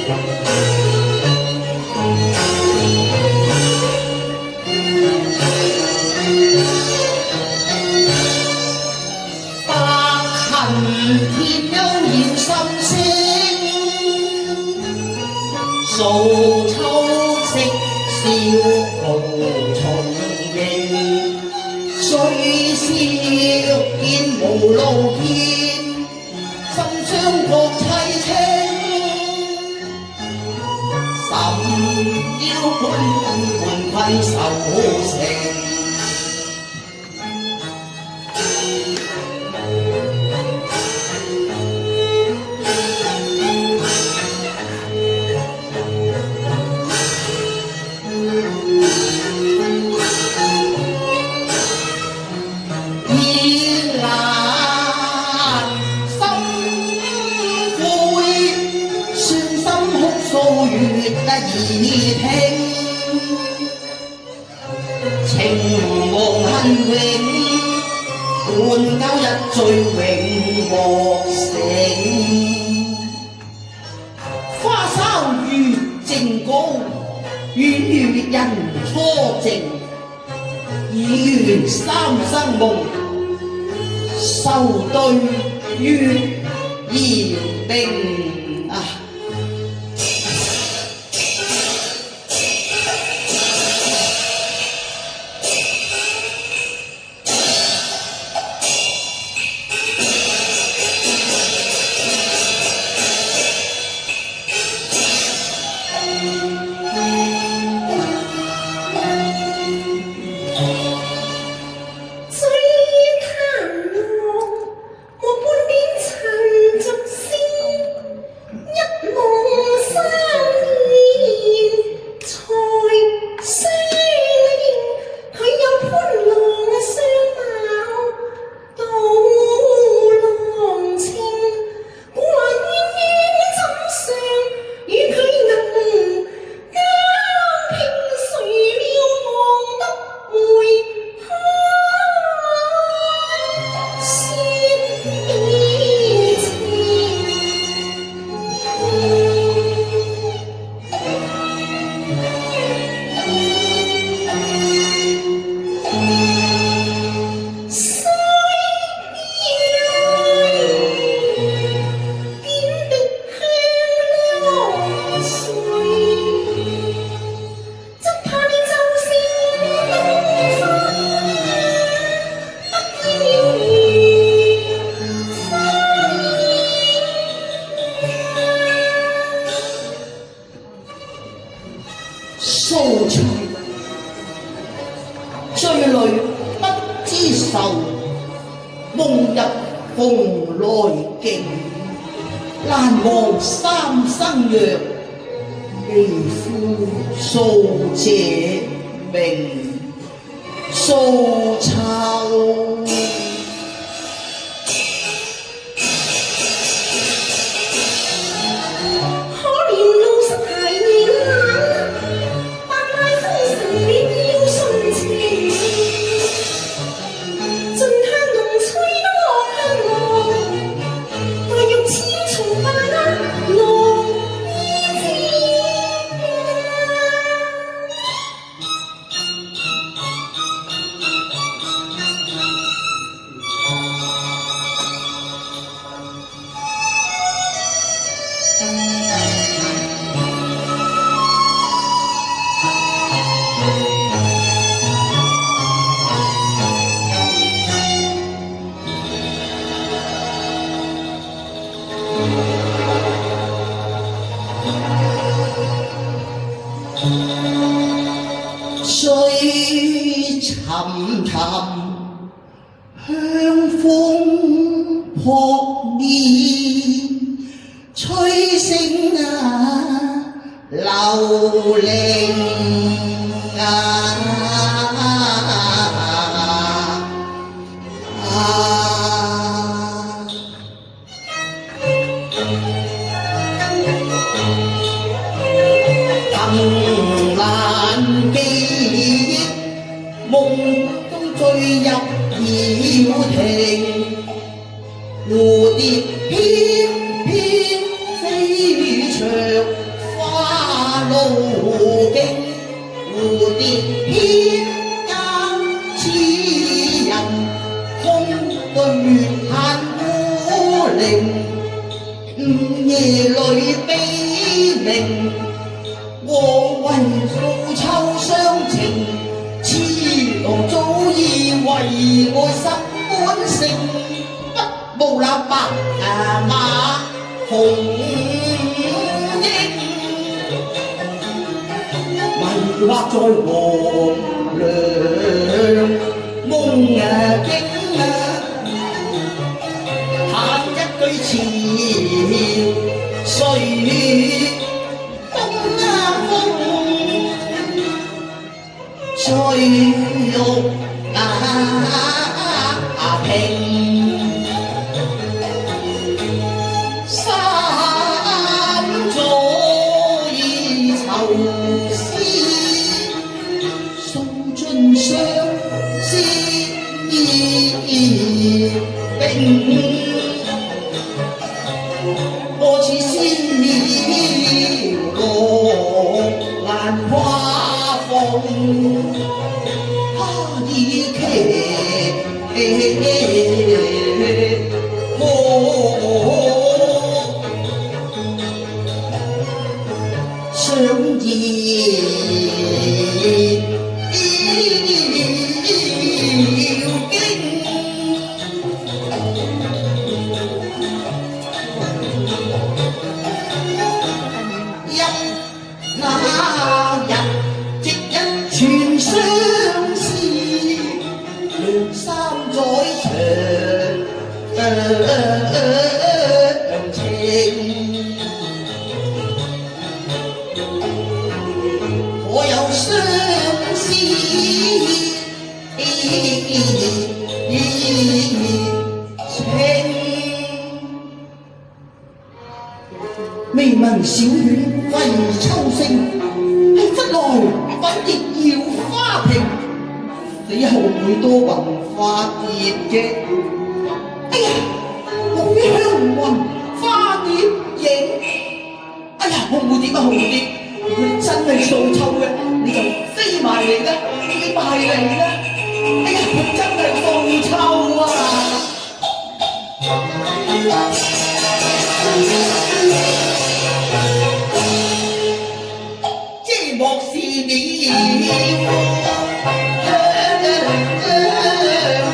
天悠然心聲，數秋色笑傲重迎，雖笑見無路見，心將覺凄清，心腰般困愁情。耳聽情無恨永，換交一醉永莫醒。花梢月正高，遠遇人初靜，已緣三生夢，愁對月兒明啊！素菜醉淚不知愁，夢入蓬萊徑，難忘三生約，微呼訴這名素秋。水沉沉，香風撲面，吹聲流靈憑難記憶，夢中醉入曉亭，蝴蝶翩翩飛翔。靈，我為素秋相情，痴郎早已為愛失本性，不無那白馬紅英，迷惑在黃粱夢境。對詞誰風吹玉萍，三載愁思，訴盡相思冰。我似仙鳥落蘭花鳳，他已騎我相全相思，兩三載長情，可有相思情？未聞小院為秋聲，喺室內粉葉耀花屏，死後會多雲化蝶嘅。哎呀，紅香雲花蝶影。哎呀，紅蝴蝶啊紅蝴蝶，如果你真係掃秋嘅，你就飛埋嚟啦，飛埋嚟啦。哎呀，佢真係掃秋啊！這莫是了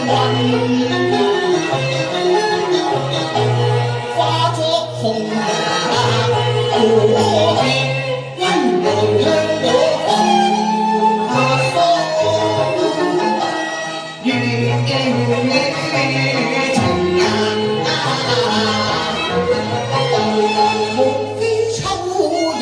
雲，化作紅蝴蝶，溫柔向我送月情人莫非秋夜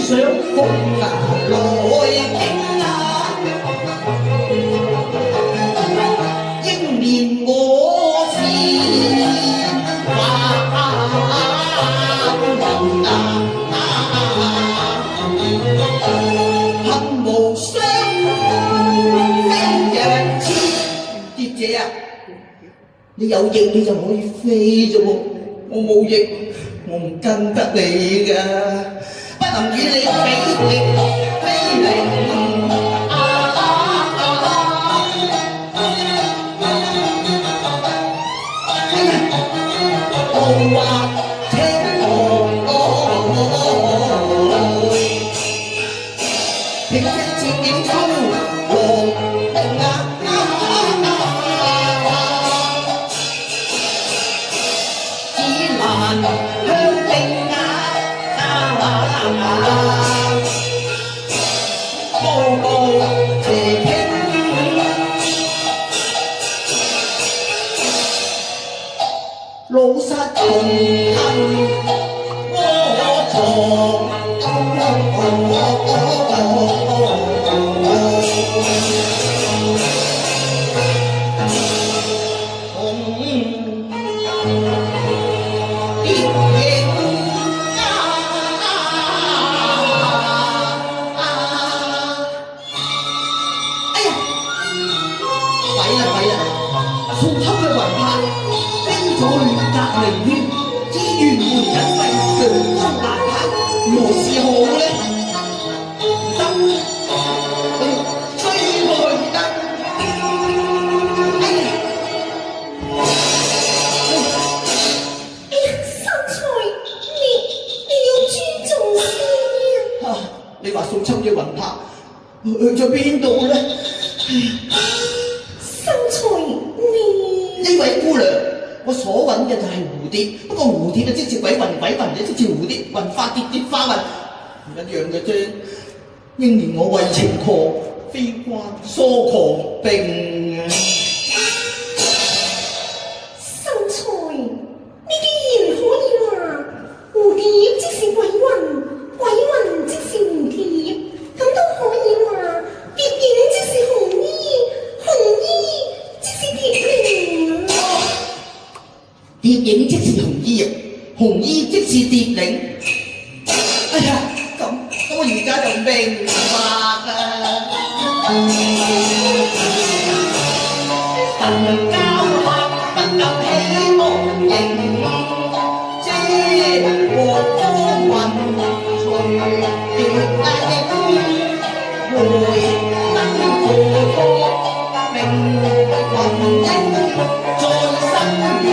想風來傾啊，英年我是雲恨無雙飛揚天。蝶姐啊，你有翼你就可以飛啫喎，我冇翼，我唔跟得你㗎。不能與你比翼飛凌哎呀，豪華青鵝平飛自景秋和平啊！只難香冰步步斜傾，老室同行窩藏。宋秋嘅魂魄飛咗去隔離圈，至圓門隱蔽，強裝難拍，如何是好呢？唔得，追過去得。哎呀，秀才，你要尊重先啊！你話宋秋嘅魂魄去咗邊度呢？秀才，呢位姑娘，我所揾嘅就係蝴蝶，不過蝴蝶就即是鬼魂，鬼魂就即是蝴蝶，雲化蝶，蝶化雲，唔一樣嘅啫。應憐我為情狂，非關疏狂並。秀才，呢啲言可以話蝴蝶即是鬼魂，鬼魂即是蝴蝶，咁都可以話蝶影即是紅衣，紅衣即是蝶靈。蝶影即是紅衣，紅衣即是蝶靈。哎呀，咁我而家就明白啦。神交合不及起無形，遮過風雲隨蝶影，回燈付託命雲影，再生緣。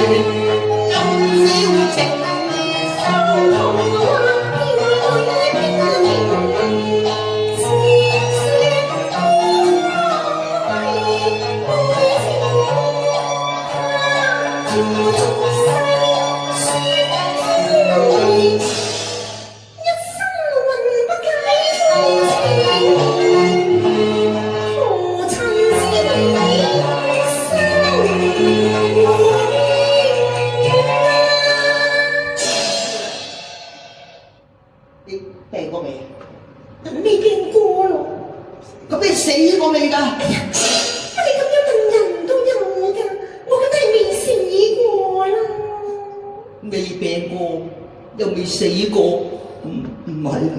你病過未？未病過咯。咁你死過未㗎？哎呀，你咁樣問人都有㗎，我梗係未死過啦。未病過，又未死過，唔係啦。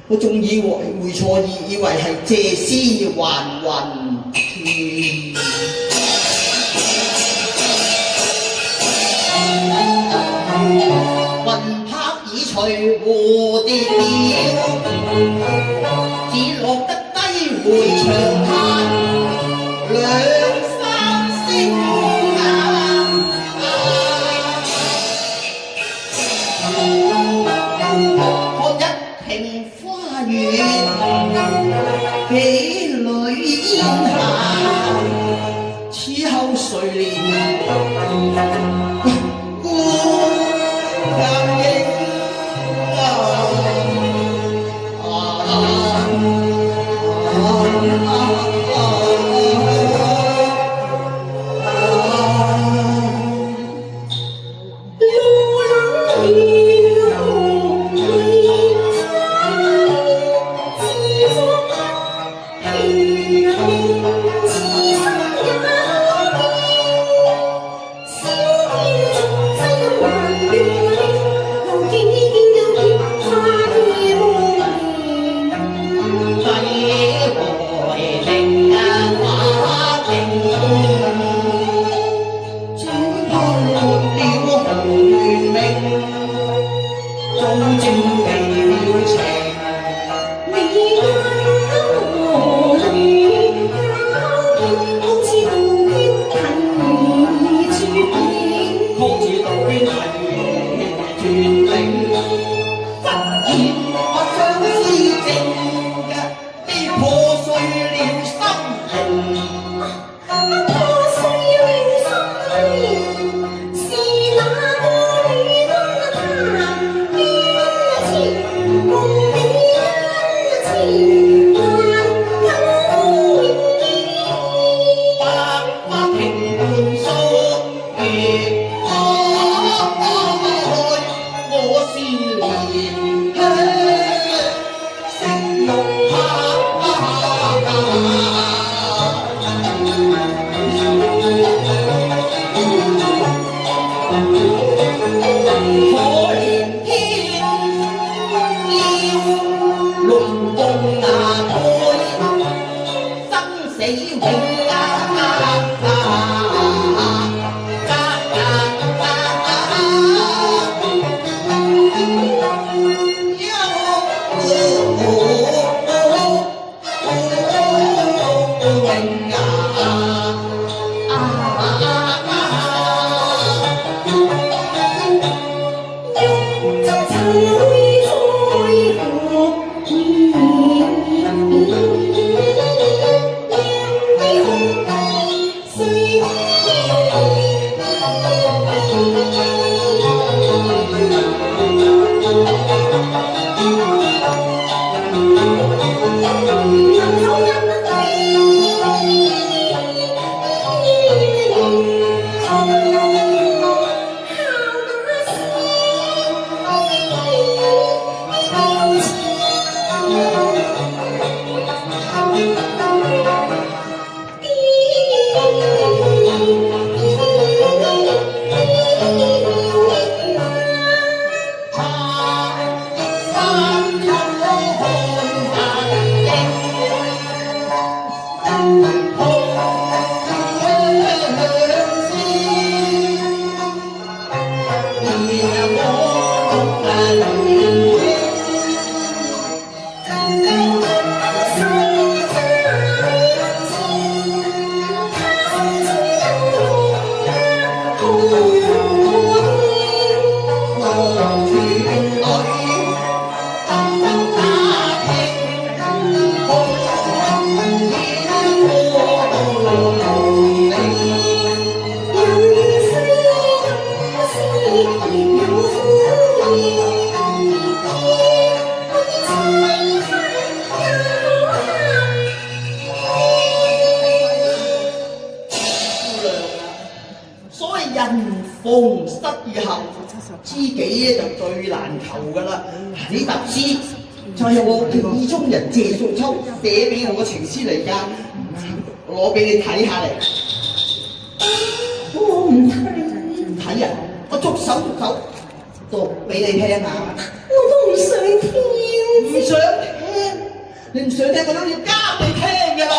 我仲以為會錯意，以為係借屍還魂添。魂魄已隨蝴蝶了，只落得低回長嘆兩三聲看一庭花園，幾縷煙霞，此後誰憐？此生也可變，逢失以後，知己咧就最難求噶啦。呢沓詩就係我意中人謝素秋寫俾我嘅情詩嚟㗎，攞俾你睇下嚟。我唔睇。唔睇啊！我逐手讀俾你聽下。我都唔想聽。唔想聽？你唔想聽我都要加你聽㗎啦。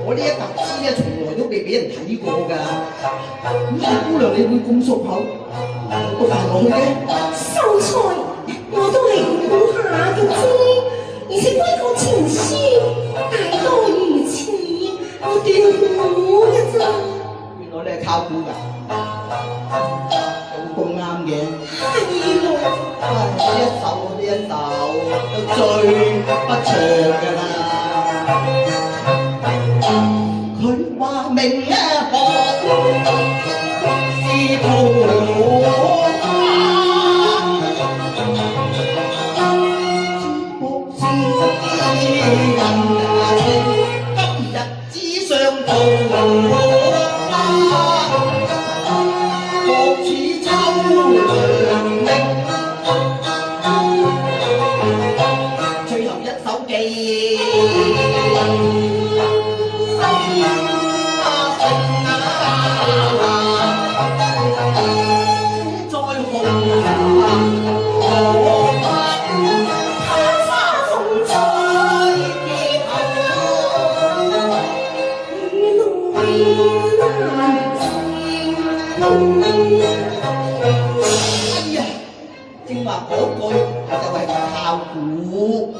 我呢一沓詩咧，從來都未俾人睇過㗎。咁小姑娘，你會咁熟口，讀埋落去嘅？秀才，我都係估下嘅啫，而且呢個情書大多如此，我斷估嘅咋。原來你係靠估㗎，有咁啱嘅。係咯。呢一首都最不長㗎啦。佢話明一學是正話嗰句就係靠估，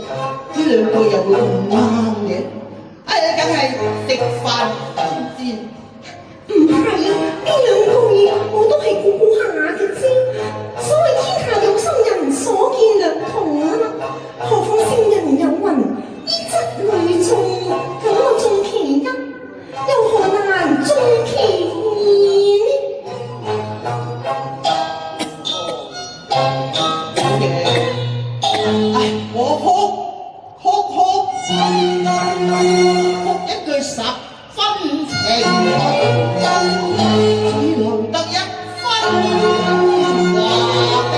呢兩句又會唔啱嘅。梗係食飯先。唔係，呢兩句我都係估估下嘅啫。所謂天下有心人，所見略同啊嘛。何況聖人有云：醫則女眾，咁我中其一，又何難中其二呢？我哭一句十分情，只能得一分話定。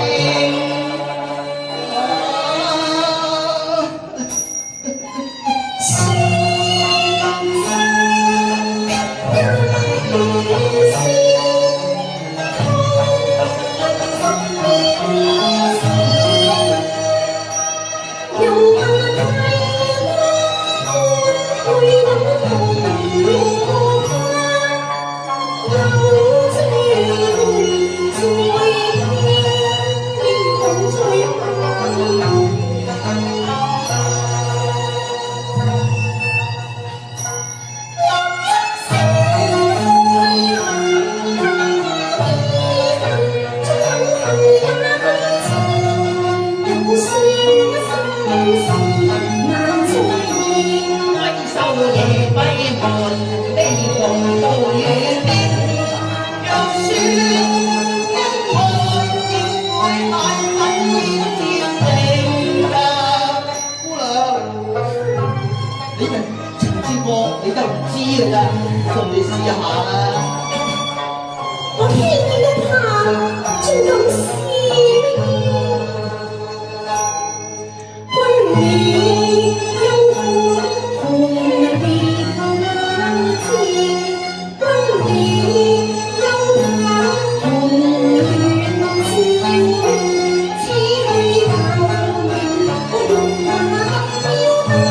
送你試下啦！我聽見都怕，仲咁試？君你憂歡紅別兩次，君你憂歡紅遠志，此去後面我用馬標打。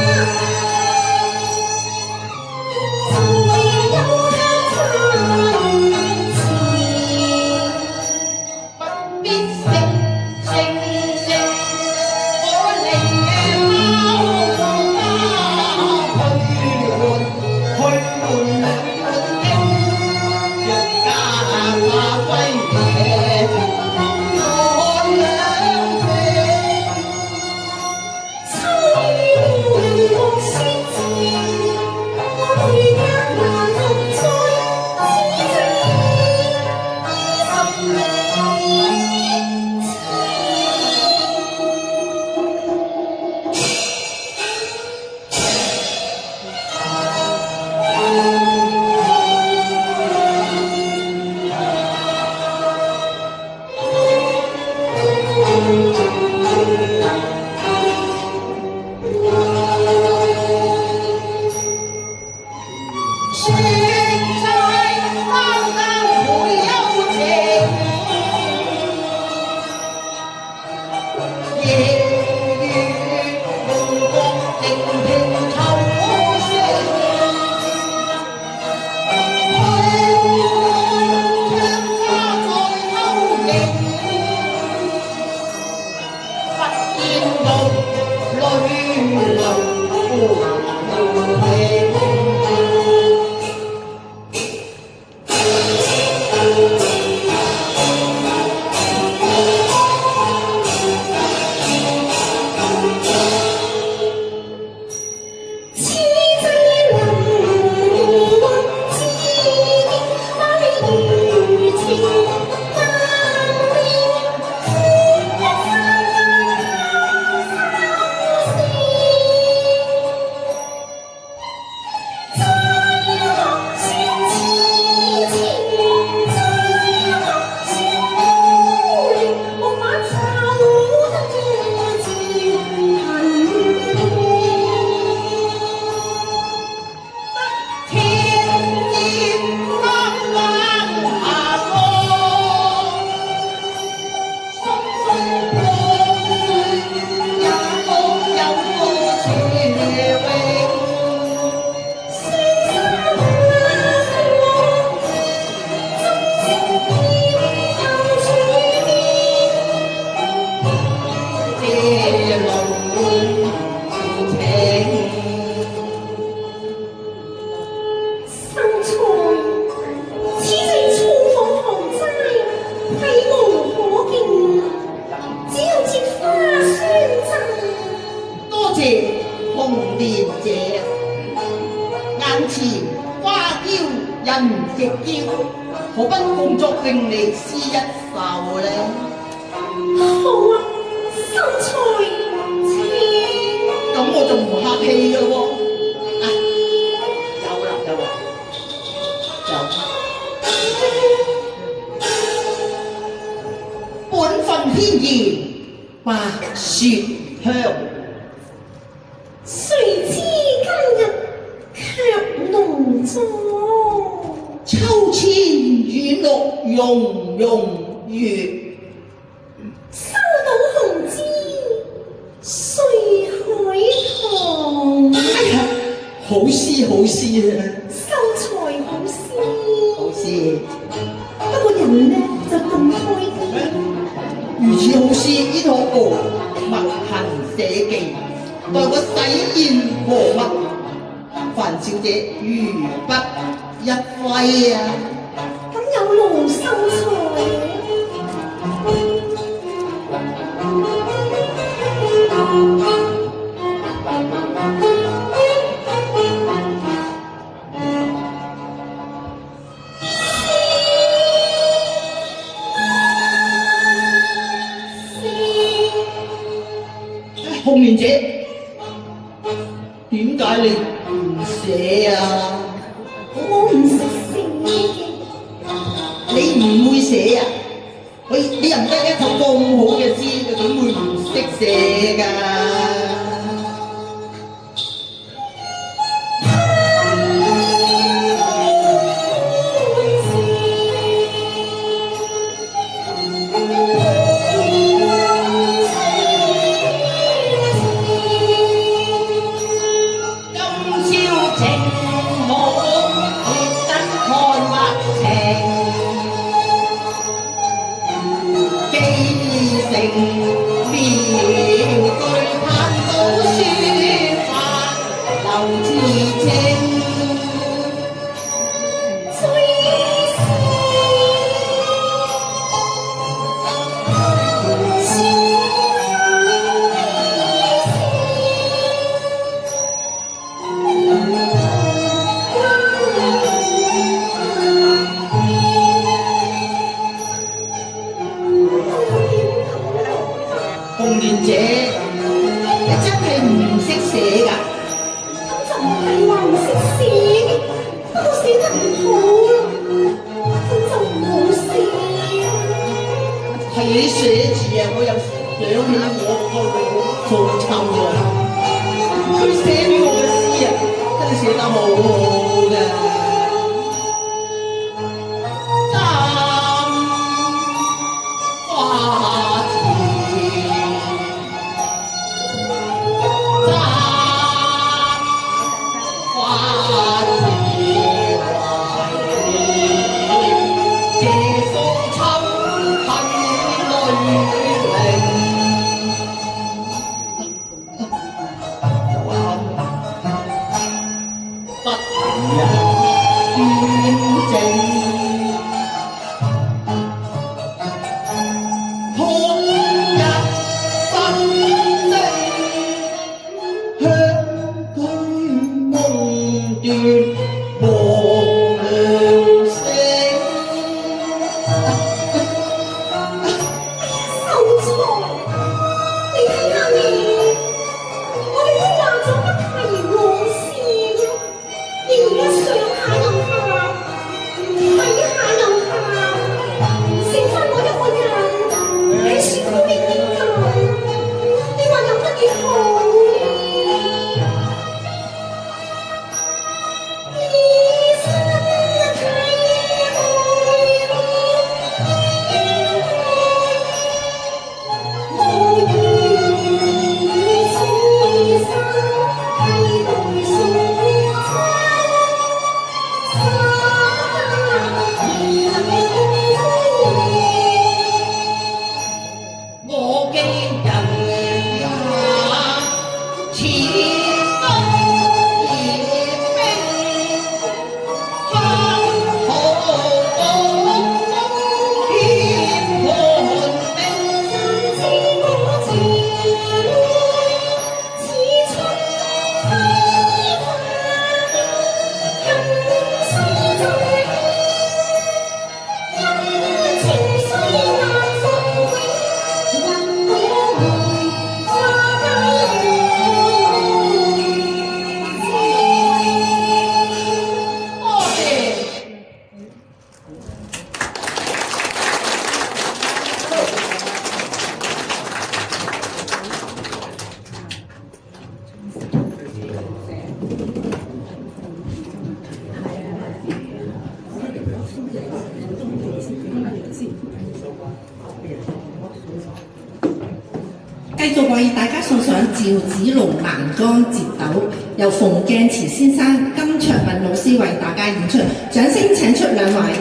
亦嬌，可不共作詠離詩一首呢？好啊，秀才請。咁我就唔客氣啦喎。啊，有啦有啦，有。本分偏言白雪香，誰知今日卻濃妝。秋千雨綠融融月，收到紅枝睡海棠。哎呀，好詩好詩啊！秀才好詩，好詩，不過人呢就更開啲。如此好詩，焉可無墨痕寫記？待我洗硯和墨，樊小姐如筆一揮啊！咁有勞秀才。紅蓮姐，點解你唔寫啊？我唔識寫嘅。你唔會寫啊？你人得一首咁好嘅詩，你點會唔識寫㗎？紅蓮姐，你真係唔識寫㗎？咁就唔係話唔識寫嘅，不過寫得唔好啊，咁就唔好寫啊。係你寫字啊，我又想起我個老父親喎，佢寫俾我嘅詩啊，真係寫得好好㗎。繼續為大家送上趙子龍蘭江折斗，由馮鏡慈先生、金卓敏老師為大家演出，掌聲請出兩位。